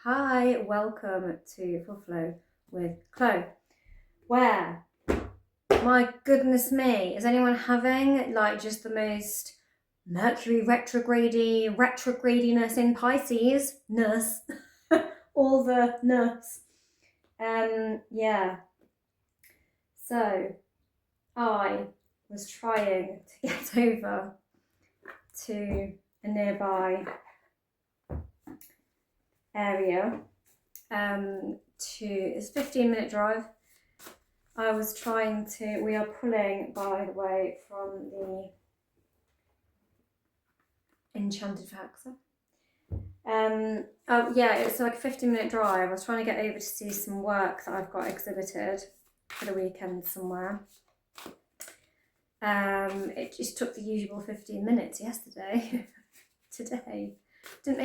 Hi, welcome to Full Flow with Chloe. Where, my goodness me, is anyone having like just the most Mercury retrogradiness in Pisces? Nurse. All the nurse. Yeah. So I was trying to get over to a nearby area. It's a 15-minute drive. We are pulling, by the way, from the Enchanted Faxa. Yeah, it's like a 15-minute drive. I was trying to get over to see some work that I've got exhibited for the weekend somewhere. It just took the usual 15 minutes yesterday. Today. I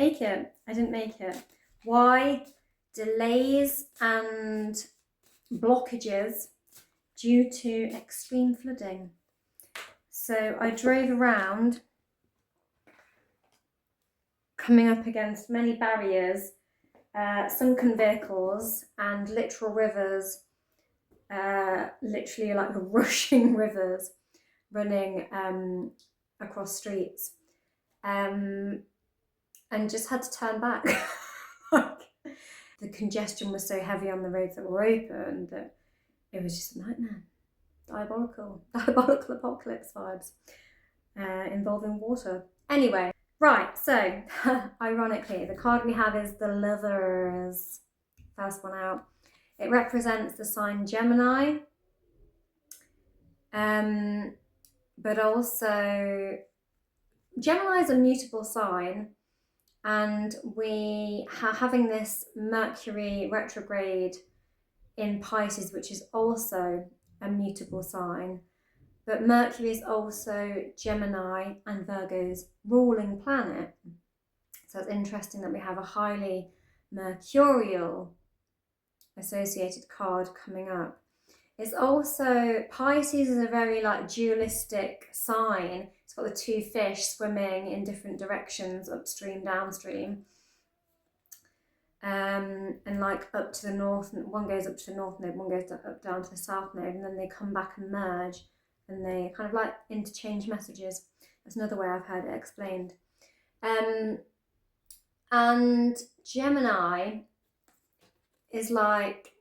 didn't make it. Why? Delays and blockages due to extreme flooding. So I drove around, coming up against many barriers, sunken vehicles and literal rivers, literally like rushing rivers running across streets, and just had to turn back. The congestion was so heavy on the roads that were open that it was just a nightmare. Diabolical apocalypse vibes involving water. Anyway, right, so ironically, the card we have is the Lovers. First one out. It represents the sign Gemini, but also Gemini is a mutable sign, and we are having this Mercury retrograde in Pisces, which is also a mutable sign. But Mercury is also Gemini and Virgo's ruling planet. So it's interesting that we have a highly mercurial associated card coming up. It's also, Pisces is a very like dualistic sign. It's got the two fish swimming in different directions, upstream, downstream. And like up to the north, and one goes up to the north node, one goes up down to the south node, and then they come back and merge, and they kind of like interchange messages. That's another way I've heard it explained. And Gemini is like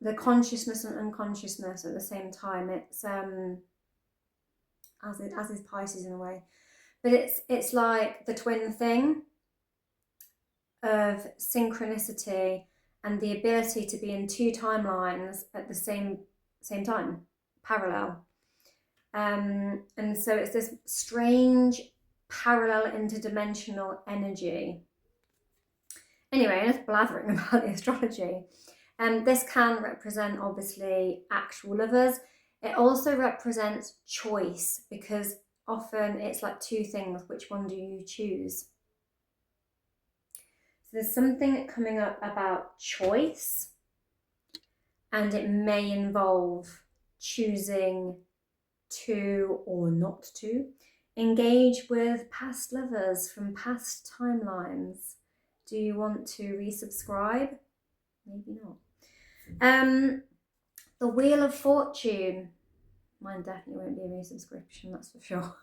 the consciousness and unconsciousness at the same time. It's as is Pisces in a way, but it's like the twin thing of synchronicity and the ability to be in two timelines at the same time, parallel. And so it's this strange parallel interdimensional energy. Anyway, enough blathering about the astrology. This can represent obviously actual lovers. It also represents choice, because often it's like two things. Which one do you choose? So there's something coming up about choice, and it may involve choosing to or not to engage with past lovers from past timelines. Do you want to resubscribe? Maybe not. The Wheel of Fortune. Mine definitely won't be a resubscription, that's for sure.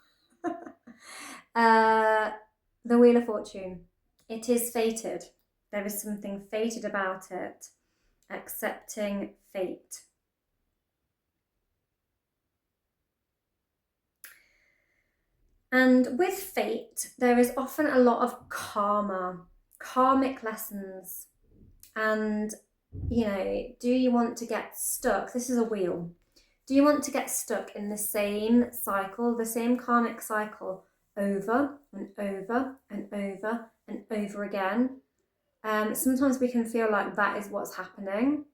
The Wheel of Fortune. It is fated. There is something fated about it. Accepting fate. And with fate, there is often a lot of karmic lessons. And, you know, do you want to get stuck? This is a wheel. Do you want to get stuck in the same cycle, the same karmic cycle, over and over and over and over again? Sometimes we can feel like that is what's happening.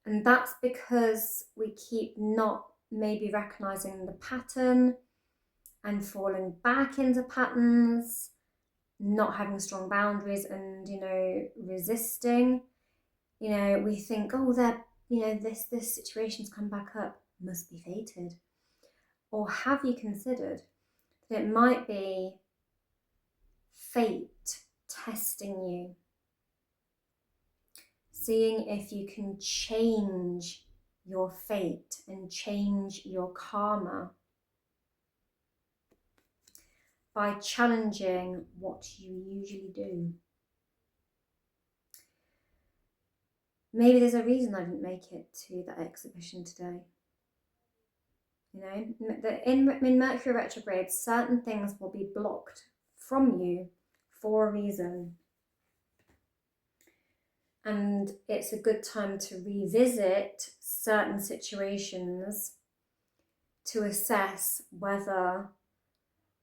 And that's because we keep not maybe recognizing the pattern and falling back into patterns, not having strong boundaries, and, you know, resisting. You know, we think, oh, this situation's come back up, must be fated. Or have you considered that it might be fate testing you, seeing if you can change your fate and change your karma by challenging what you usually do. Maybe there's a reason I didn't make it to that exhibition today. You know, in Mercury retrograde, certain things will be blocked from you for a reason. And it's a good time to revisit certain situations to assess whether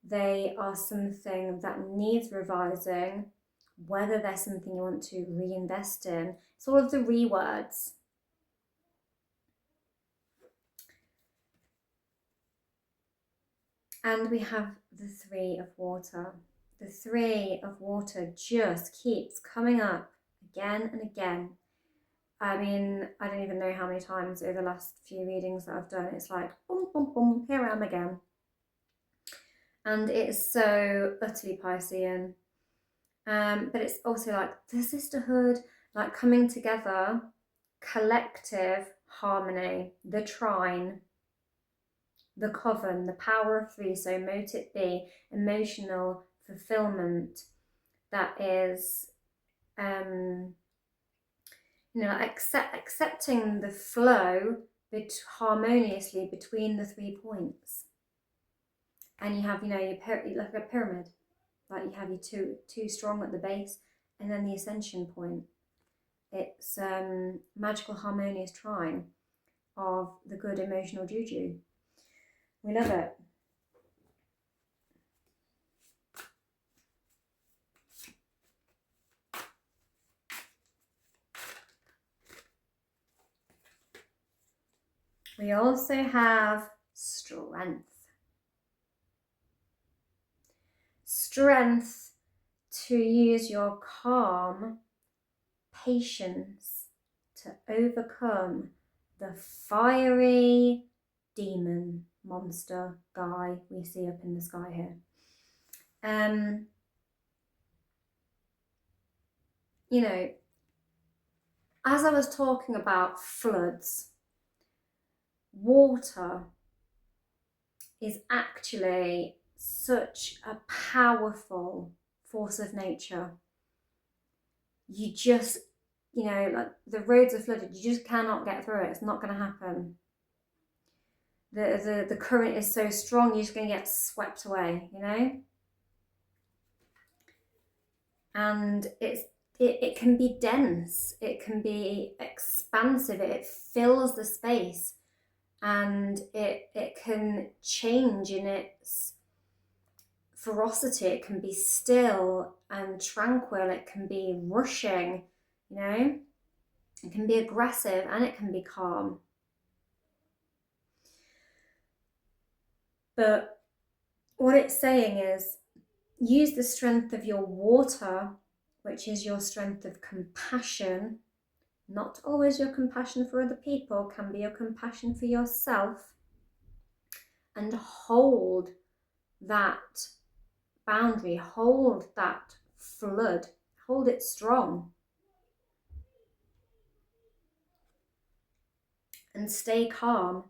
they are something that needs revising, whether there's something you want to reinvest in. It's all of the rewords. And we have the Three of Water. The Three of Water just keeps coming up again and again. I mean, I don't even know how many times over the last few readings that I've done. It's like, boom, boom, boom, here I am again. And it's so utterly Piscean. But it's also like the sisterhood, like coming together, collective harmony, the trine, the coven, the power of three. So mote it be, emotional fulfillment that is, accepting the flow harmoniously between the 3 points. And you have, like a pyramid. Like you have your two strong at the base, and then the ascension point. It's magical harmonious trine of the good emotional juju. We love it. We also have strength. Strength to use your calm, patience to overcome the fiery demon monster guy we see up in the sky here. As I was talking about floods, water is actually such a powerful force of nature. You just, like the roads are flooded, you just cannot get through it. It's not going to happen. The current is so strong, you're just going to get swept away, And it can be dense, it can be expansive, it fills the space, and it can change in its ferocity. It can be still and tranquil, it can be rushing, it can be aggressive, and it can be calm. But what it's saying is, use the strength of your water, which is your strength of compassion. Not always your compassion for other people, can be your compassion for yourself. And hold that boundary, hold that flood, hold it strong. And stay calm.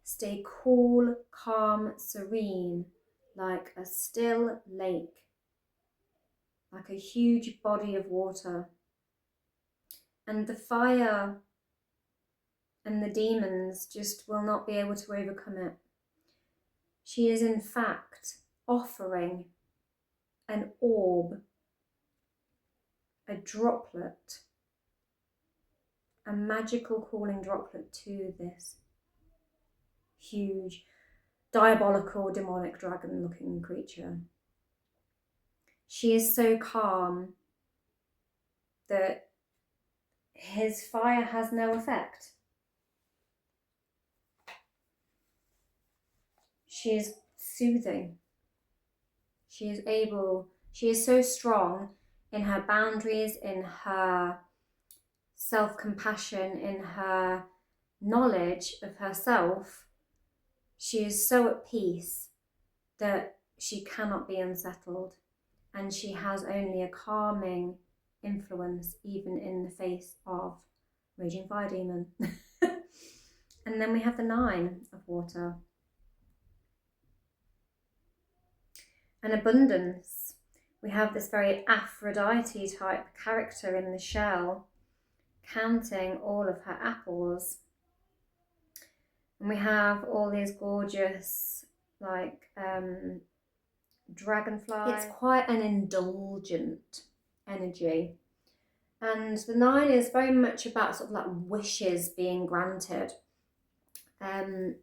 Stay cool, calm, serene, like a still lake, like a huge body of water. And the fire and the demons just will not be able to overcome it. She is in fact offering an orb, a droplet, a magical cooling droplet to this huge, diabolical, demonic dragon-looking creature. She is so calm that his fire has no effect. She is soothing. She is so strong in her boundaries, in her self-compassion, in her knowledge of herself. She is so at peace that she cannot be unsettled. and she has only a calming influence even in the face of raging fire demon. And then we have the 9 of water. And abundance. We have this very Aphrodite type character in the shell, counting all of her apples. And we have all these gorgeous, like, dragonfly. It's quite an indulgent energy. And the 9 is very much about sort of like wishes being granted. And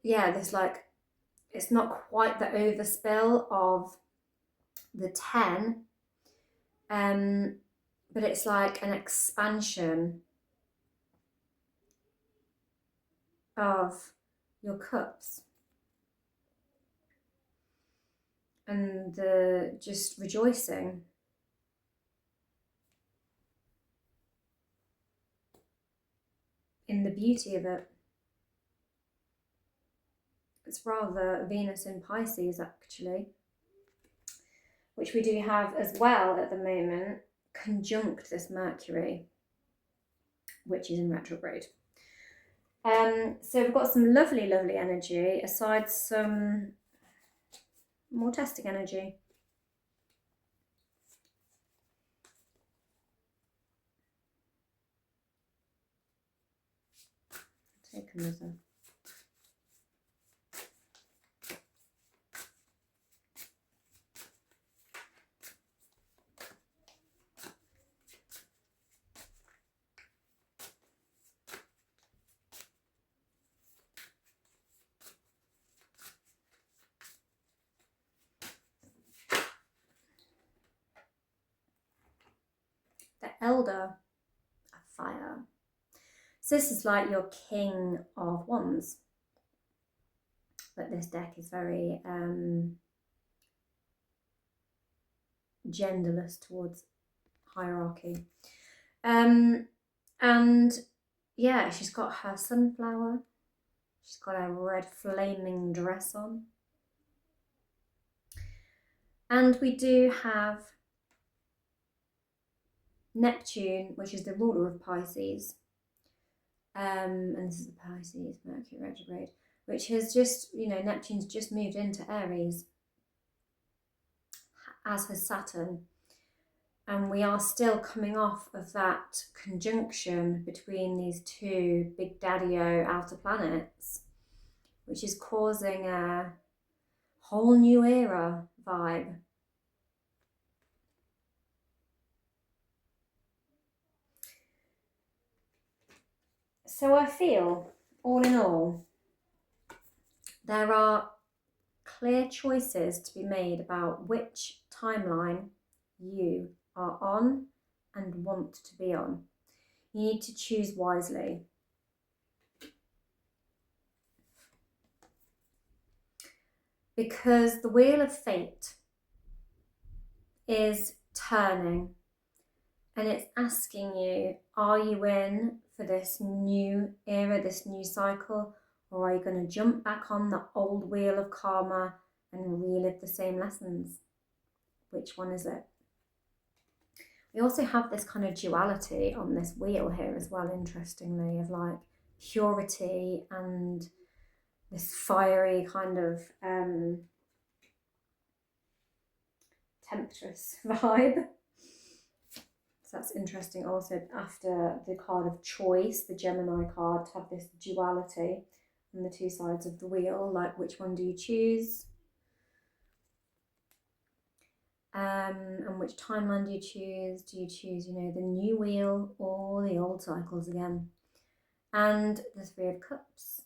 yeah, there's like, it's not quite the overspill of the 10, but it's like an expansion of your cups. And just rejoicing. In the beauty of it. It's rather Venus in Pisces, actually, which we do have as well at the moment, conjunct this Mercury, which is in retrograde. So we've got some lovely, lovely energy, aside some more testing energy. Take another. The Elder of Fire. So this is like your King of Wands. But this deck is very genderless towards hierarchy. And yeah, she's got her sunflower. She's got a red flaming dress on. And we do have Neptune, which is the ruler of Pisces. And this is the Pisces, Mercury retrograde, which has just, Neptune's just moved into Aries, as has Saturn. And we are still coming off of that conjunction between these two big daddy-o outer planets, which is causing a whole new era vibe. So I feel, all in all, there are clear choices to be made about which timeline you are on and want to be on. You need to choose wisely. Because the wheel of fate is turning and it's asking you, are you in for this new era, this new cycle, or are you going to jump back on the old wheel of karma and relive the same lessons? Which one is it? We also have this kind of duality on this wheel here as well, interestingly, of like purity and this fiery kind of temptress vibe. So that's interesting also, after the card of choice, the Gemini card, to have this duality on the two sides of the wheel, like which one do you choose? And which timeline do you choose? Do you choose, the new wheel or the old cycles again? And the Three of Cups.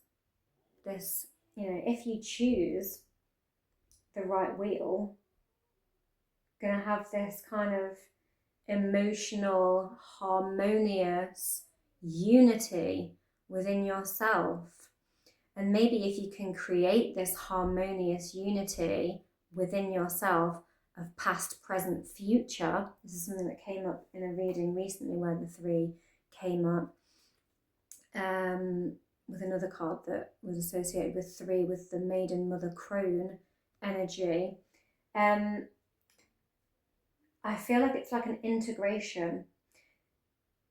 This, if you choose the right wheel, gonna have this kind of emotional, harmonious unity within yourself. And maybe if you can create this harmonious unity within yourself of past, present, future. This is something that came up in a reading recently where the 3 came up with another card that was associated with 3 with the maiden mother crone energy. I feel like it's like an integration.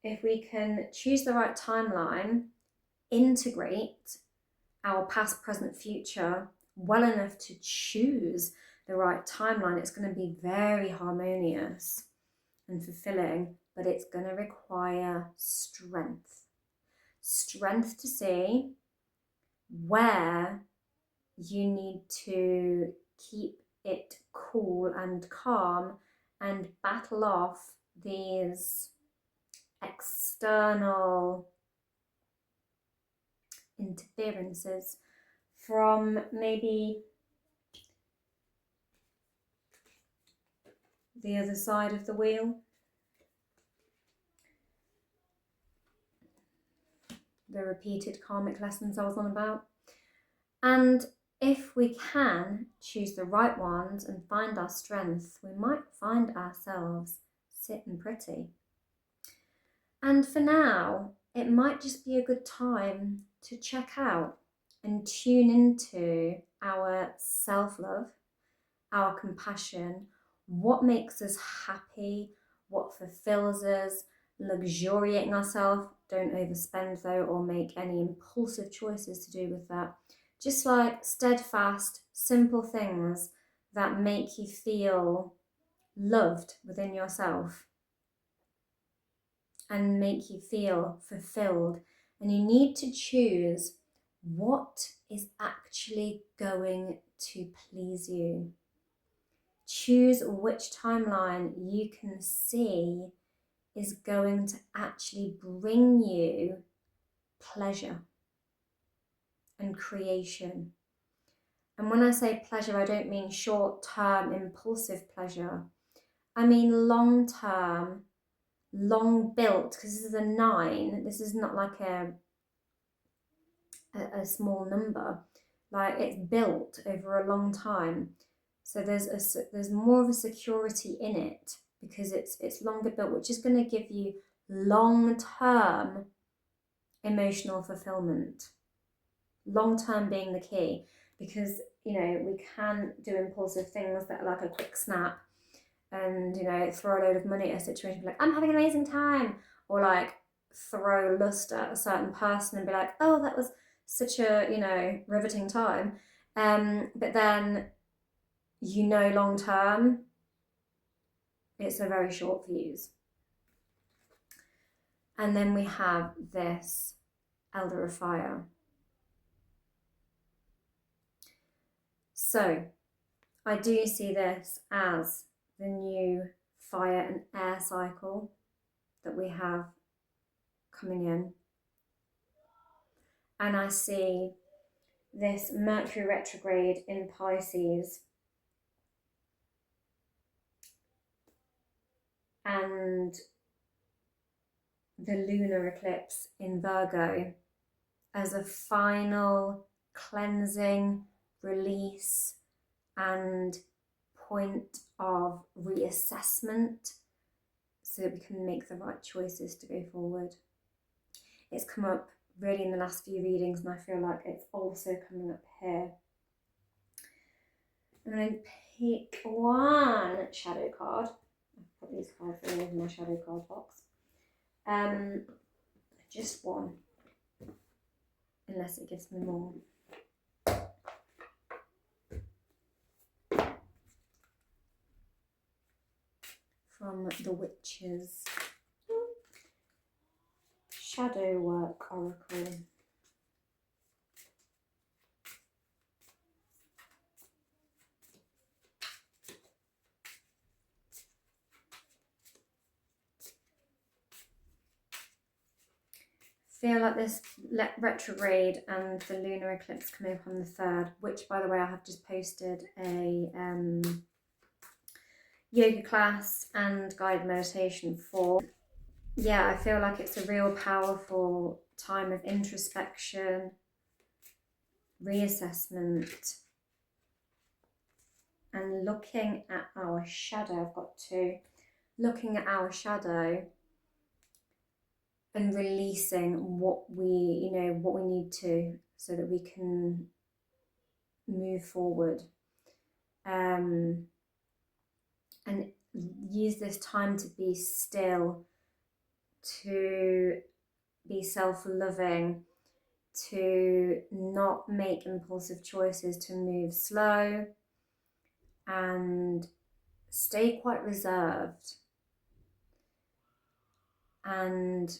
If we can choose the right timeline, integrate our past, present, future well enough to choose the right timeline, it's going to be very harmonious and fulfilling, but it's going to require strength. Strength to see where you need to keep it cool and calm and battle off these external interferences from maybe the other side of the wheel. The repeated karmic lessons I was on about. And if we can choose the right ones and find our strength, we might find ourselves sitting pretty. And for now, it might just be a good time to check out and tune into our self-love, our compassion, what makes us happy, what fulfills us, luxuriating ourselves. Don't overspend though, or make any impulsive choices to do with that. Just like steadfast, simple things that make you feel loved within yourself and make you feel fulfilled. And you need to choose what is actually going to please you. Choose which timeline you can see is going to actually bring you pleasure and creation. And when I say pleasure, I don't mean short-term impulsive pleasure. I mean long-term, long-built, because this is a 9. This is not like a small number. Like, it's built over a long time. So there's more of a security in it because it's longer built, which is going to give you long-term emotional fulfillment. Long-term being the key, because we can do impulsive things that are like a quick snap and throw a load of money at a situation, be like, I'm having an amazing time, or like throw lust at a certain person and be like, oh, that was such a riveting time, but then long term it's a very short fuse. And then we have this Elder of Fire. So I do see this as the new fire and air cycle that we have coming in. And I see this Mercury retrograde in Pisces and the lunar eclipse in Virgo as a final cleansing, release, and point of reassessment so that we can make the right choices to go forward. It's come up really in the last few readings, and I feel like it's also coming up here. I'm going to pick one shadow card. I've put these cards all over my shadow card box. Just one, unless it gives me more. From the Witches. Shadow Work Oracle. Feel like this retrograde and the lunar eclipse coming up on the 3rd, which, by the way, I have just posted a yoga class and guided meditation for. Yeah, I feel like it's a real powerful time of introspection, reassessment, and looking at our shadow. I've got 2. Looking at our shadow and releasing what we need to, so that we can move forward. and use this time to be still, to be self-loving, to not make impulsive choices, to move slow and stay quite reserved and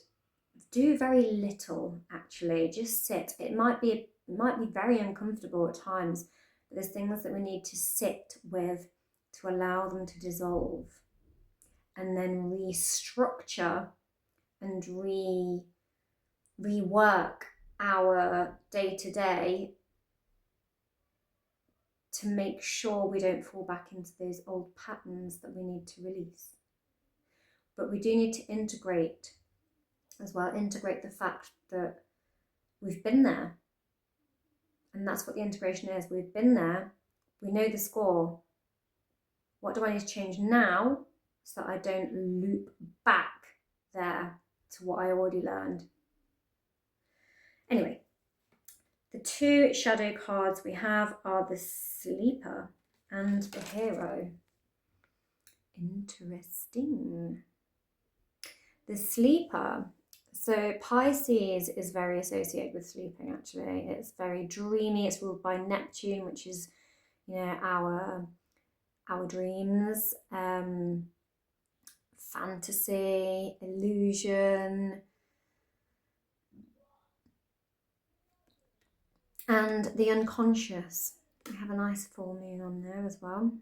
do very little. Actually, just sit. It might be very uncomfortable at times, but there's things that we need to sit with to allow them to dissolve, and then restructure and rework our day-to-day to make sure we don't fall back into those old patterns that we need to release. But we do need to integrate as well, integrate the fact that we've been there. And that's what the integration is. We've been there, we know the score. What do I need to change now so that I don't loop back there to what I already learned? Anyway, the two shadow cards we have are the Sleeper and the Hero. Interesting. The Sleeper. So Pisces is very associated with sleeping, actually. It's very dreamy. It's ruled by Neptune, which is, you know, our dreams, fantasy, illusion. And the unconscious. We have a nice full moon on there as well.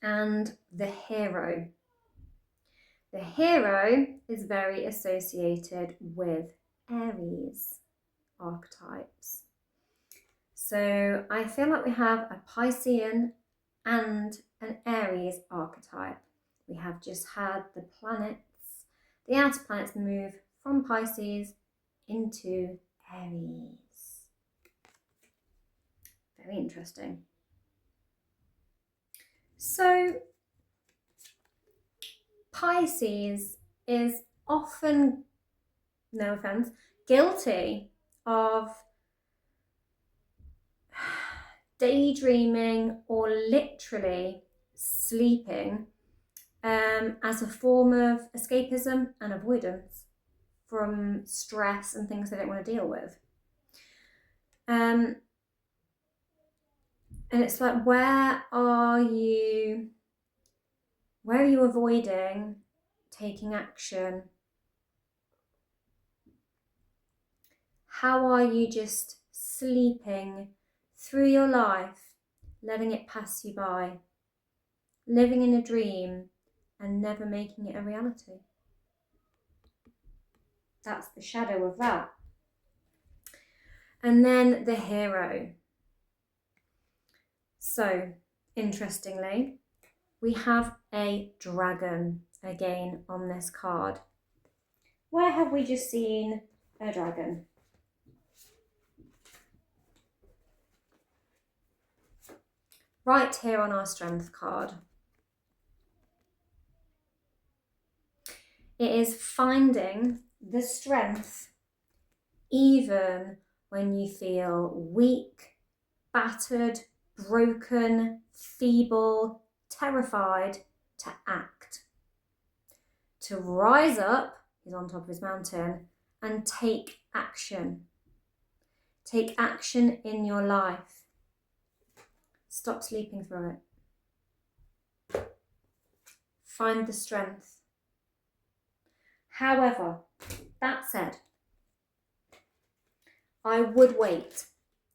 And the Hero. The Hero is very associated with Aries archetypes. So I feel like we have a Piscean and an Aries archetype. We have just had the outer planets move from Pisces into Aries. Very interesting. So Pisces is often, no offense, guilty of daydreaming or literally sleeping as a form of escapism and avoidance from stress and things they don't want to deal with. And it's like, where are you avoiding taking action? How are you just sleeping through your life, letting it pass you by, living in a dream and never making it a reality? That's the shadow of that. And then the Hero. So, interestingly, we have a dragon again on this card. Where have we just seen a dragon? Right here on our Strength card. It is finding the strength even when you feel weak, battered, broken, feeble, terrified, to act. To rise up, he's on top of his mountain, and take action. Take action in your life. Stop sleeping through it. Find the strength. However, that said, I would wait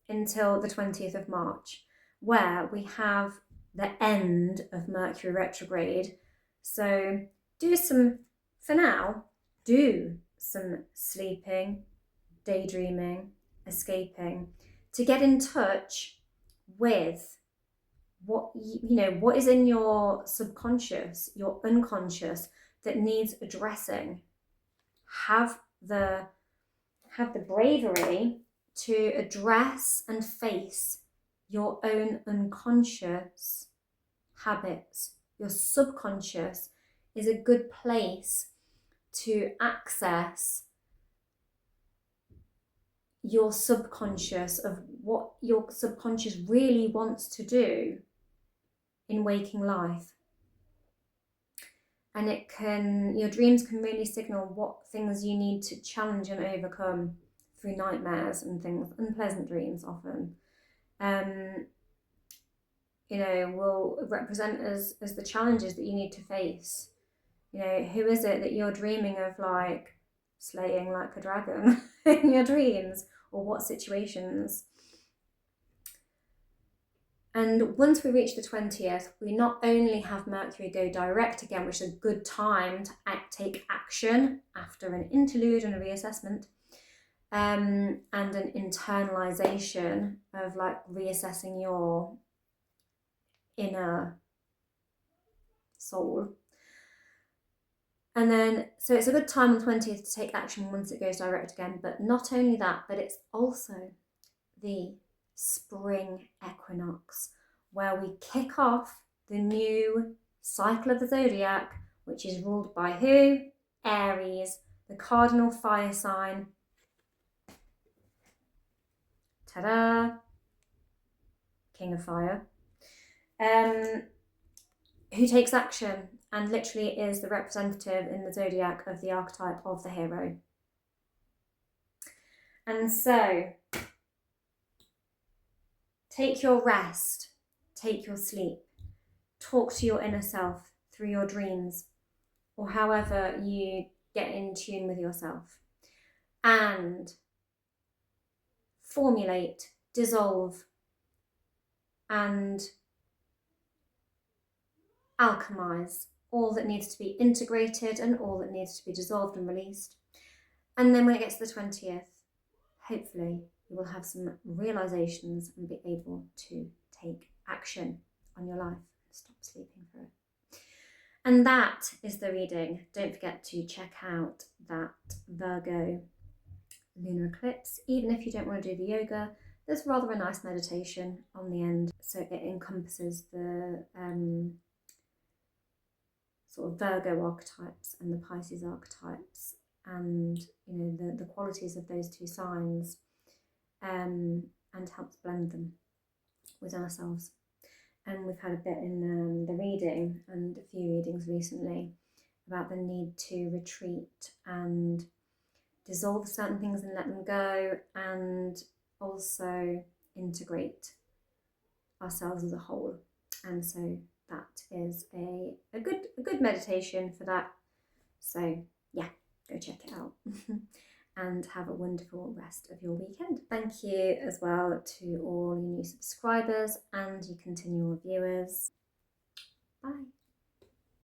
until the 20th of March, where we have the end of Mercury retrograde. So do some sleeping, daydreaming, escaping, to get in touch with what is in your subconscious, your unconscious, that needs addressing. Have the bravery to address and face your own unconscious habits. Your subconscious is a good place to access your subconscious, of what your subconscious really wants to do in waking life. And your dreams can really signal what things you need to challenge and overcome through nightmares and things, unpleasant dreams often. Will represent as the challenges that you need to face. Who is it that you're dreaming of, like, slaying like a dragon in your dreams, or what situations? And once we reach the 20th, we not only have Mercury go direct again, which is a good time to take action after an interlude and a reassessment, and an internalization of, like, reassessing your inner soul. And then, so it's a good time on the 20th to take action once it goes direct again. But not only that, but it's also the spring equinox, where we kick off the new cycle of the zodiac, which is ruled by who? Aries, the cardinal fire sign. Ta-da! King of fire. Who takes action and literally is the representative in the zodiac of the archetype of the hero. And so, take your rest, take your sleep, talk to your inner self through your dreams, or however you get in tune with yourself, and formulate, dissolve, and alchemize all that needs to be integrated and all that needs to be dissolved and released. And then when it gets to the 20th, hopefully you will have some realizations and be able to take action on your life and stop sleeping for it. And that is the reading. Don't forget to check out that Virgo lunar eclipse. Even if you don't want to do the yoga, there's rather a nice meditation on the end. So it encompasses the sort of Virgo archetypes and the Pisces archetypes, and the qualities of those two signs, and helps blend them with ourselves. And we've had a bit in the reading, and a few readings recently, about the need to retreat and dissolve certain things and let them go, and also integrate ourselves as a whole. And so that is a good meditation for that. So yeah, go check it out. And have a wonderful rest of your weekend. Thank you as well to all your new subscribers and your continual viewers.